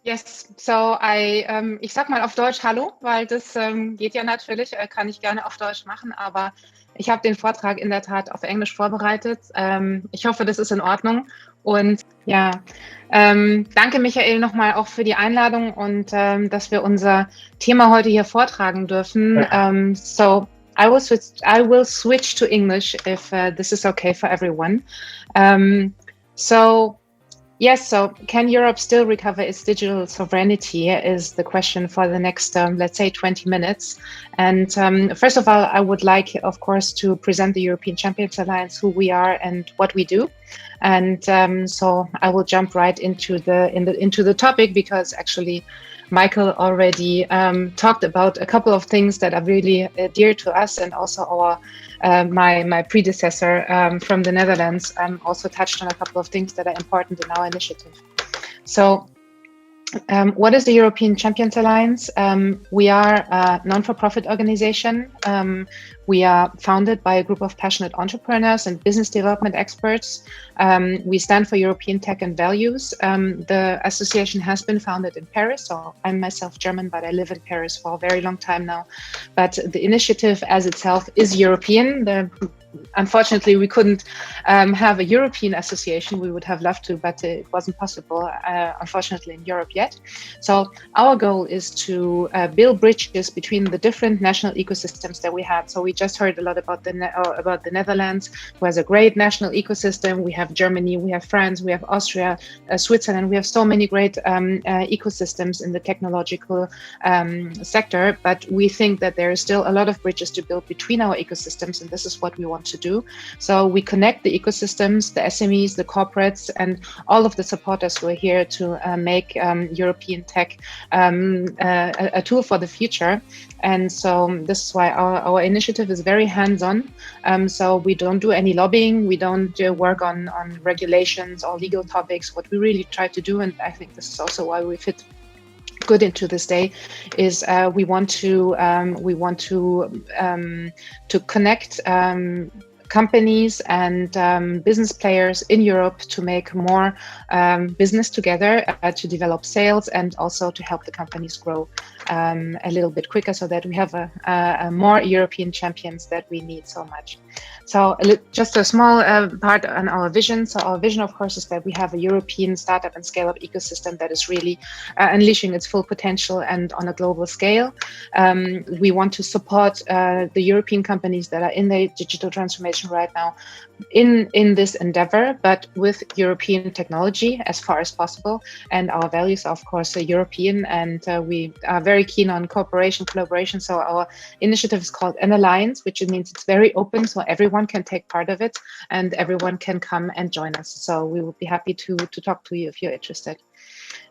Yes, so ich sag mal auf Deutsch Hallo, weil das geht ja natürlich, kann ich gerne auf Deutsch machen, aber ich habe den Vortrag in der Tat auf Englisch vorbereitet. Ich hoffe, das ist in Ordnung. Und ja, danke Michael nochmal auch für die Einladung und dass wir unser Thema heute hier vortragen dürfen. So I will switch to English if this is okay for everyone. Yes, so can Europe still recover its digital sovereignty is the question for the next, let's say, 20 minutes. And first of all, I would like, of course, to present the European Champions Alliance, who we are and what we do. And so I will jump right into the topic, because actually Michael already talked about a couple of things that are really dear to us, and also my predecessor from the Netherlands also touched on a couple of things that are important in our initiative. So what is the European Champions Alliance? We are a non-for-profit organization. We are founded by a group of passionate entrepreneurs and business development experts. We stand for European tech and values. The association has been founded in Paris. So I'm myself German, but I live in Paris for a very long time now. But the initiative as itself is European. Unfortunately, we couldn't have a European association. We would have loved to, but it wasn't possible, unfortunately, in Europe yet. So our goal is to build bridges between the different national ecosystems that we have. So we just heard a lot about the Netherlands, who has a great national ecosystem. We have Germany, we have France, we have Austria, Switzerland. We have so many great ecosystems in the technological sector, but we think that there is still a lot of bridges to build between our ecosystems, and this is what we want to do. So we connect the ecosystems, the SMEs, the corporates, and all of the supporters who are here to make European tech a tool for the future. And so this is why our initiative is very hands-on. So we don't do any lobbying, we don't work on regulations or legal topics. What we really try to do, and I think this is also why we fit good into this day, is we want to connect companies and business players in Europe to make more business together, to develop sales, and also to help the companies grow a little bit quicker, so that we have a more European champions that we need so much. So just a small part on our vision. So our vision, of course, is that we have a European startup and scale-up ecosystem that is really unleashing its full potential and on a global scale. We want to support the European companies that are in the digital transformation right now in this endeavor, but with European technology as far as possible. And our values are, of course, European, and we are very keen on cooperation, collaboration. So our initiative is called an alliance, which means it's very open, so everyone can take part of it and everyone can come and join us. So we would be happy to talk to you if you're interested.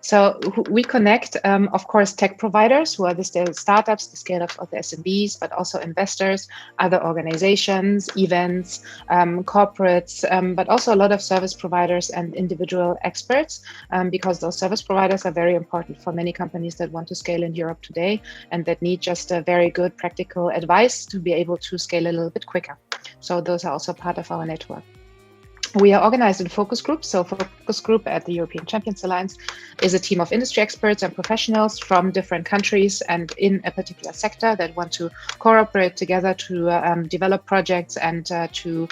So we connect, of course, tech providers, who are the startups, the scale-ups of the SMEs, but also investors, other organizations, events, corporates, but also a lot of service providers and individual experts, because those service providers are very important for many companies that want to scale in Europe today and that need just a very good practical advice to be able to scale a little bit quicker. So those are also part of our network. We are organized in focus groups. So focus group at the European Champions Alliance is a team of industry experts and professionals from different countries and in a particular sector that want to cooperate together to develop projects and to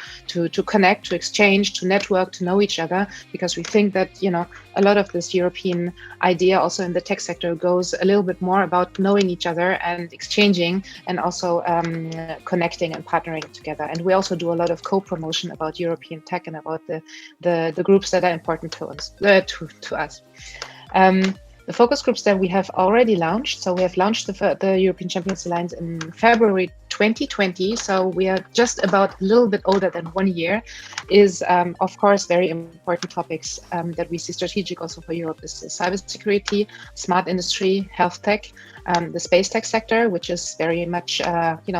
connect, to exchange, to network, to know each other, because we think that, you know, a lot of this European idea also in the tech sector goes a little bit more about knowing each other and exchanging, and also connecting and partnering together. And we also do a lot of co-promotion about European tech and about the groups that are important to us. The focus groups that we have already launched. So we have launched the European Champions Alliance in February 2020. So we are just about a little bit older than 1 year. Is of course very important topics that we see strategic also for Europe is cybersecurity, smart industry, health tech, the space tech sector, which is very much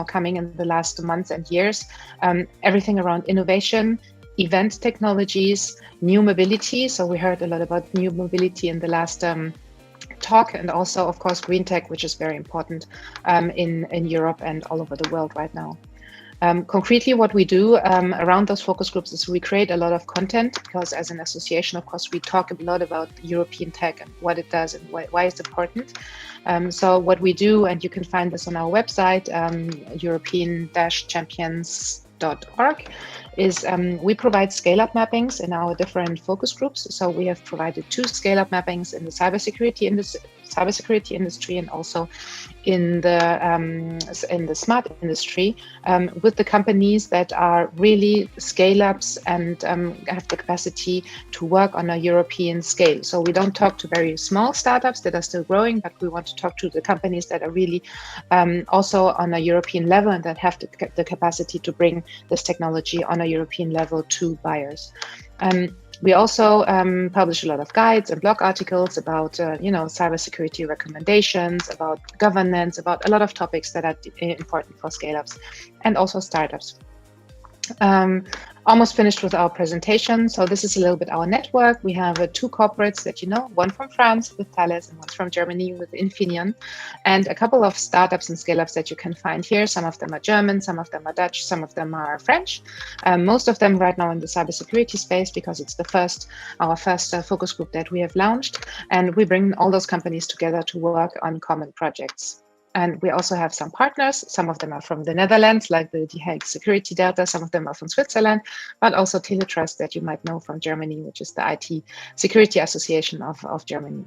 coming in the last months and years. Everything around innovation, event technologies, new mobility. So we heard a lot about new mobility in the last talk, and also, of course, green tech, which is very important in Europe and all over the world right now. Concretely, what we do around those focus groups is we create a lot of content, because as an association, of course, we talk a lot about European tech and what it does and why it's important. So what we do, and you can find this on our website, European-champions.org, is we provide scale-up mappings in our different focus groups. So we have provided 2 scale-up mappings in the cybersecurity industry and also in the smart industry, with the companies that are really scale-ups and have the capacity to work on a European scale. So we don't talk to very small startups that are still growing, but we want to talk to the companies that are really also on a European level and that have the capacity to bring this technology on a European level to buyers. We also publish a lot of guides and blog articles about, cybersecurity recommendations, about governance, about a lot of topics that are important for scale-ups and also startups. Almost finished with our presentation. So this is a little bit our network. We have 2 corporates that you know, one from France with Thales and one from Germany with Infineon, and a couple of startups and scale-ups that you can find here. Some of them are German, some of them are Dutch, some of them are French. Most of them right now in the cybersecurity space, because it's our first focus group that we have launched, and we bring all those companies together to work on common projects. And we also have some partners. Some of them are from the Netherlands, like the Hague Security Delta. Some of them are from Switzerland, but also Teletrust that you might know from Germany, which is the IT Security Association of Germany.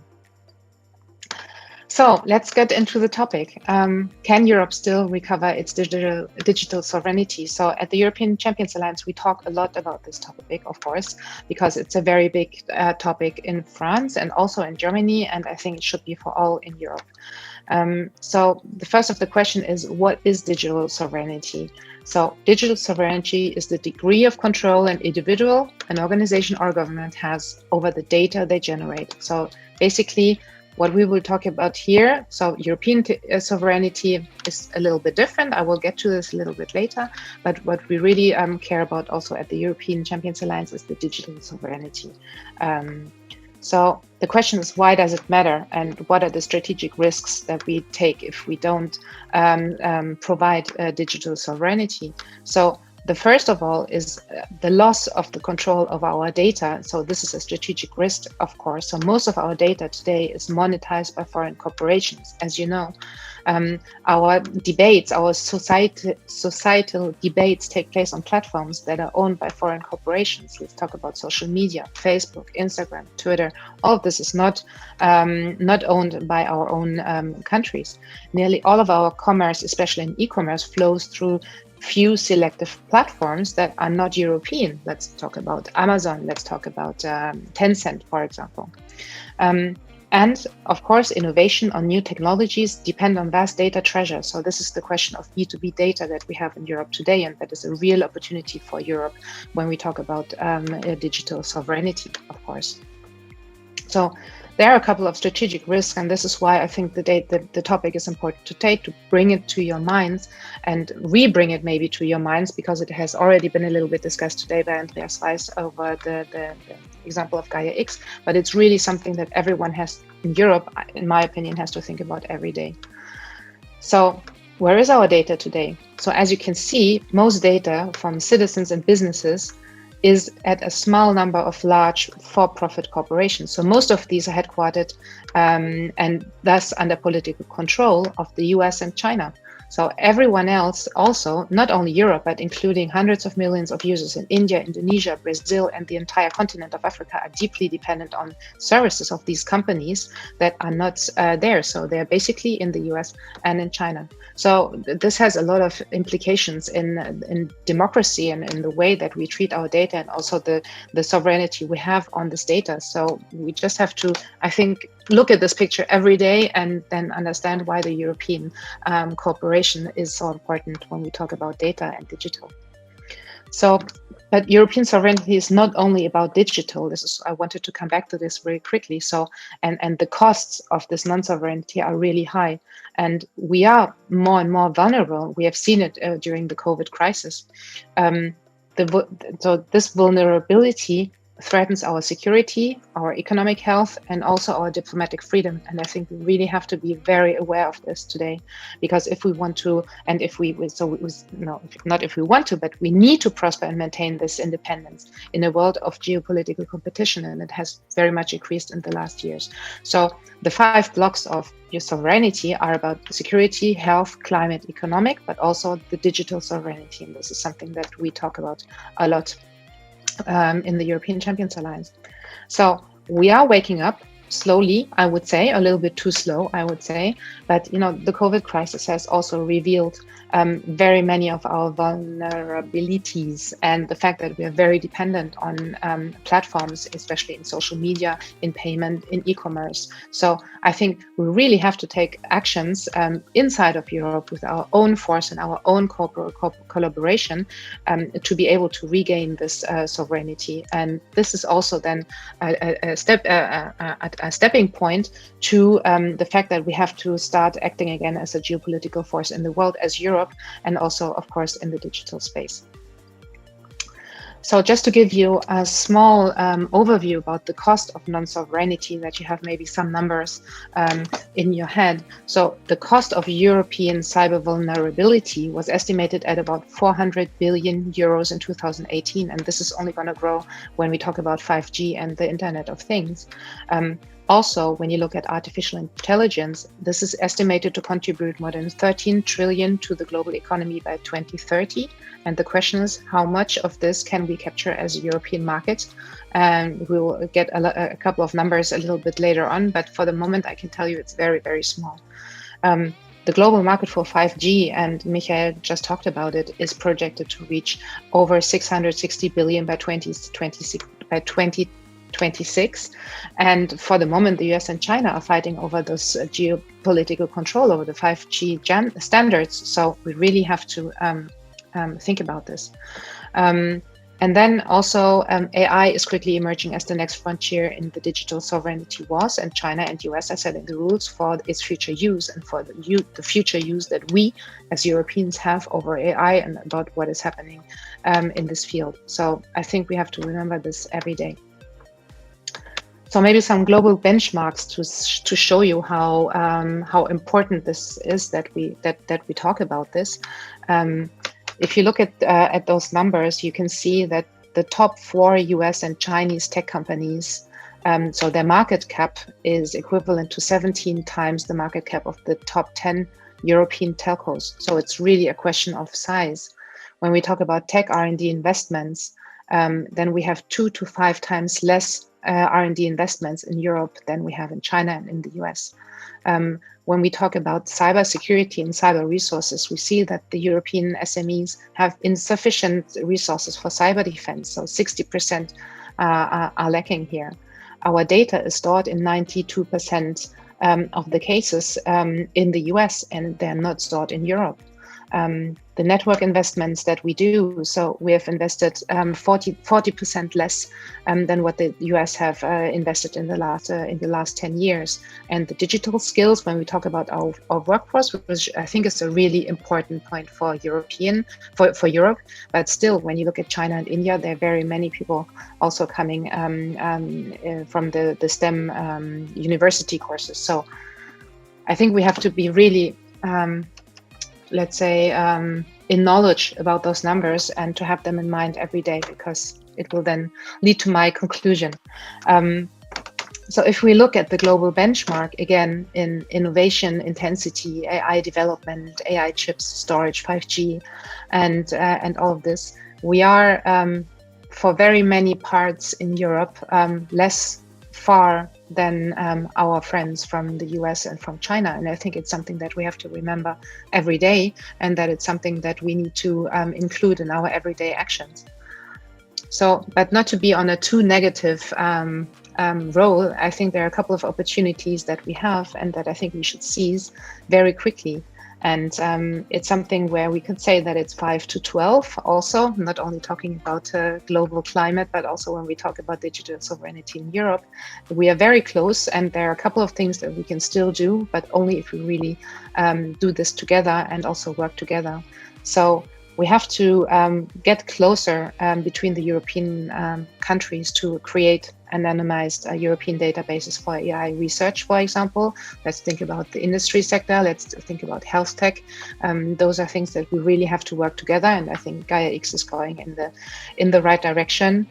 So let's get into the topic. Can Europe still recover its digital sovereignty? So at the European Champions Alliance, we talk a lot about this topic, of course, because it's a very big topic in France and also in Germany, and I think it should be for all in Europe. So the first of the question is, what is digital sovereignty? So digital sovereignty is the degree of control an individual, an organization, or government has over the data they generate. So basically, what we will talk about here, so European sovereignty is a little bit different. I will get to this a little bit later, but what we really care about also at the European Champions Alliance is the digital sovereignty. So the question is, why does it matter, and what are the strategic risks that we take if we don't provide digital sovereignty? So the first of all is the loss of the control of our data. So this is a strategic risk, of course. So most of our data today is monetized by foreign corporations, as you know. Our debates, our societal debates take place on platforms that are owned by foreign corporations. Let's talk about social media, Facebook, Instagram, Twitter. All of this is not owned by our own countries. Nearly all of our commerce, especially in e-commerce, flows through few selective platforms that are not European. Let's talk about Amazon. Let's talk about Tencent, for example. And of course, innovation on new technologies depend on vast data treasure. So this is the question of B2B data that we have in Europe today, and that is a real opportunity for Europe when we talk about digital sovereignty, of course. So there are a couple of strategic risks, and this is why I think the topic is important to take, to bring it to your minds and re-bring it maybe to your minds, because it has already been a little bit discussed today by Andreas Weiss over the example of Gaia X, but it's really something that everyone has in Europe, in my opinion, has to think about every day. So where is our data today? So as you can see, most data from citizens and businesses is at a small number of large for-profit corporations. So most of these are headquartered and thus under political control of the US and China. So everyone else also, not only Europe, but including hundreds of millions of users in India, Indonesia, Brazil, and the entire continent of Africa, are deeply dependent on services of these companies that are not there. So they're basically in the US and in China. So this has a lot of implications in democracy and in the way that we treat our data, and also the sovereignty we have on this data. So we just have to, I think, look at this picture every day and then understand why the European cooperation is so important when we talk about data and digital. So, but European sovereignty is not only about digital. I wanted to come back to this very quickly. So, and the costs of this non-sovereignty are really high, and we are more and more vulnerable. We have seen it during the COVID crisis. So this vulnerability threatens our security, our economic health, and also our diplomatic freedom. And I think we really have to be very aware of this today, because if we want to, and if we, no, not if we want to, but we need to prosper and maintain this independence in a world of geopolitical competition, and it has very much increased in the last years. So the 5 blocks of your sovereignty are about security, health, climate, economic, but also the digital sovereignty. And this is something that we talk about a lot in the European Champions Alliance. So we are waking up slowly, I would say, a little bit too slow, I would say. But, you know, the COVID crisis has also revealed very many of our vulnerabilities, and the fact that we are very dependent on platforms, especially in social media, in payment, in e-commerce. So I think we really have to take actions inside of Europe with our own force and our own collaboration to be able to regain this sovereignty. And this is also then a stepping point to the fact that we have to start acting again as a geopolitical force in the world, as Europe, and also, of course, in the digital space. So just to give you a small overview about the cost of non-sovereignty, that you have maybe some numbers in your head. So the cost of European cyber vulnerability was estimated at about 400 billion euros in 2018. And this is only going to grow when we talk about 5G and the Internet of Things. Also, when you look at artificial intelligence, this is estimated to contribute more than 13 trillion to the global economy by 2030. And the question is, how much of this can we capture as a European market? And we'll get a couple of numbers a little bit later on, but for the moment, I can tell you it's very, very small. The global market for 5G, and Michael just talked about it, is projected to reach over 660 billion by 2026. And for the moment, the US and China are fighting over this geopolitical control over the 5G standards. So we really have to think about this. And then also AI is quickly emerging as the next frontier in the digital sovereignty wars, and China and US are setting the rules for its future use and for the future use that we as Europeans have over AI and about what is happening in this field. So I think we have to remember this every day. So maybe some global benchmarks to show you how important this is that we talk about this. If you look at those numbers, you can see that the top 4 US and Chinese tech companies, so their market cap is equivalent to 17 times the market cap of the top 10 European telcos. So it's really a question of size. When we talk about tech R&D investments, then we have 2 to 5 times less R&D investments in Europe than we have in China and in the US. When we talk about cybersecurity and cyber resources, we see that the European SMEs have insufficient resources for cyber defense. So 60% are lacking here. Our data is stored in 92% of the cases in the US, and they're not stored in Europe. The network investments that we do, so we have invested 40% less than what the US have invested in the last 10 years. And the digital skills, when we talk about our workforce, which I think is a really important point for Europe, but still, when you look at China and India, there are very many people also coming from the STEM university courses. So I think we have to be really let's say, in knowledge about those numbers and to have them in mind every day, because it will then lead to my conclusion. So if we look at the global benchmark, again, in innovation, intensity, AI development, AI chips, storage, 5G, and all of this, we are, for very many parts in Europe, less far than our friends from the US and from China. And I think it's something that we have to remember every day, and that it's something that we need to include in our everyday actions. So, but not to be on a too negative role, I think there are a couple of opportunities that we have and that I think we should seize very quickly. And it's something where we could say that it's 5 to 12 also, not only talking about global climate, but also when we talk about digital sovereignty in Europe. We are very close, and there are a couple of things that we can still do, but only if we really do this together and also work together. So we have to get closer between the European countries to create anonymized European databases for AI research, for example. Let's think about the industry sector. Let's think about health tech. Those are things that we really have to work together. And I think Gaia X is going in the right direction.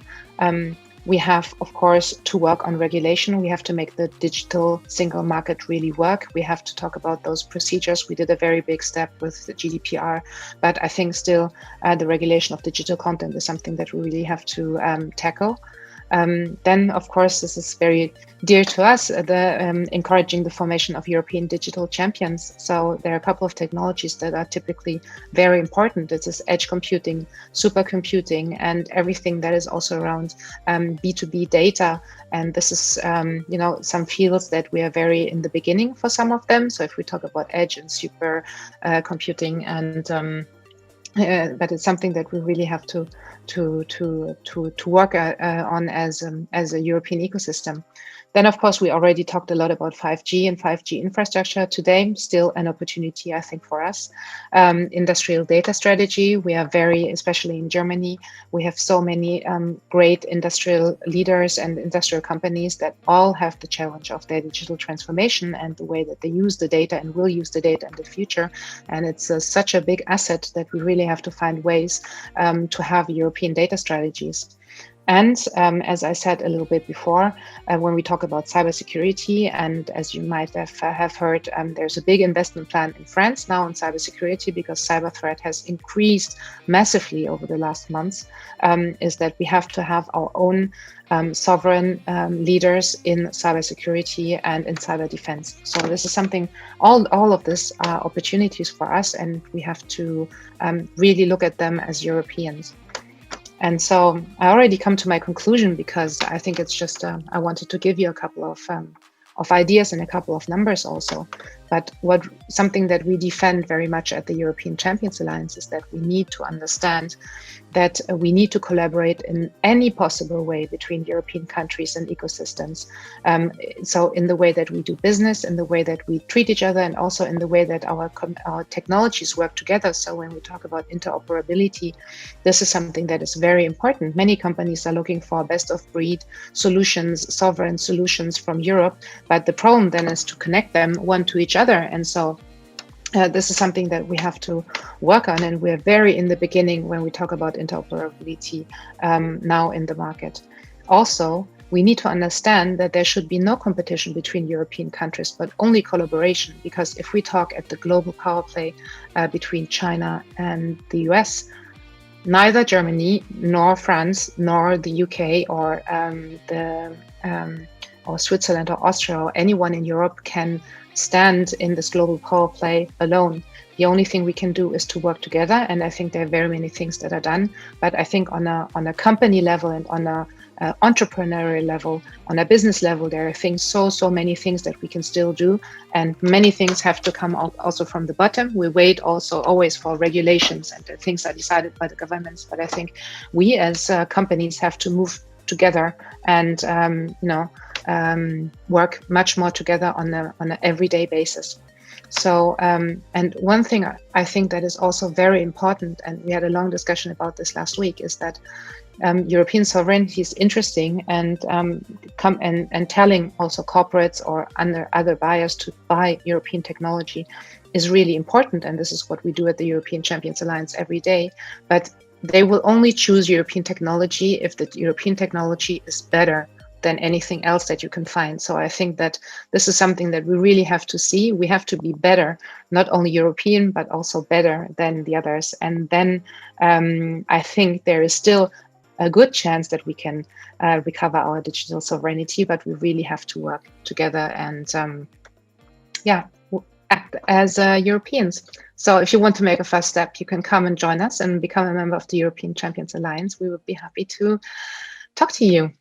We have, of course, to work on regulation. We have to make the digital single market really work. We have to talk about those procedures. We did a very big step with the GDPR, but I think still the regulation of digital content is something that we really have to tackle. Then, of course, this is very dear to us, encouraging the formation of European digital champions. So there are a couple of technologies that are typically very important. This is edge computing, supercomputing, and everything that is also around B2B data. And this is, some fields that we are very in the beginning for some of them. So if we talk about edge and super computing, and but it's something that we really have to work on as a European ecosystem. Then, of course, we already talked a lot about 5G and 5G infrastructure today. Still an opportunity, I think, for us. Industrial data strategy. We are very, especially in Germany, we have so many great industrial leaders and industrial companies that all have the challenge of their digital transformation and the way that they use the data and will use the data in the future. And it's such a big asset that we really have to find ways to have European data strategies. And as I said a little bit before, when we talk about cybersecurity, and as you might have heard, there's a big investment plan in France now on cybersecurity because cyber threat has increased massively over the last months, is that we have to have our own sovereign leaders in cybersecurity and in cyber defense. So this is something, all of this are opportunities for us, and we have to really look at them as Europeans. And so I already come to my conclusion because I think it's just, I wanted to give you a couple of ideas and a couple of numbers also. But something that we defend very much at the European Champions Alliance is that we need to understand that we need to collaborate in any possible way between European countries and ecosystems. So in the way that we do business, in the way that we treat each other, and also in the way that our technologies work together. So when we talk about interoperability, this is something that is very important. Many companies are looking for best of breed solutions, sovereign solutions from Europe, but the problem then is to connect them one to each other. And so this is something that we have to work on, and we're very in the beginning when we talk about interoperability now in the market. Also, we need to understand that there should be no competition between European countries, but only collaboration, because if we talk at the global power play between China and the US, neither Germany nor France nor the UK or or Switzerland or Austria or anyone in Europe can stand in this global power play alone. The only thing we can do is to work together, and I think there are very many things that are done. But I think on a company level and on a entrepreneurial level, on a business level, there are things, so many things that we can still do, and many things have to come out also from the bottom. We wait also always for regulations, and things are decided by the governments. But I think we as companies have to move together and work much more together on an everyday basis. So, and one thing I think that is also very important, and we had a long discussion about this last week, is that European sovereignty is interesting, and and telling also corporates or other buyers to buy European technology is really important. And this is what we do at the European Champions Alliance every day. But they will only choose European technology if the European technology is better than anything else that you can find. So I think that this is something that we really have to see. We have to be better, not only European, but also better than the others. And then I think there is still a good chance that we can recover our digital sovereignty, but we really have to work together and act as Europeans. So if you want to make a first step, you can come and join us and become a member of the European Champions Alliance. We would be happy to talk to you.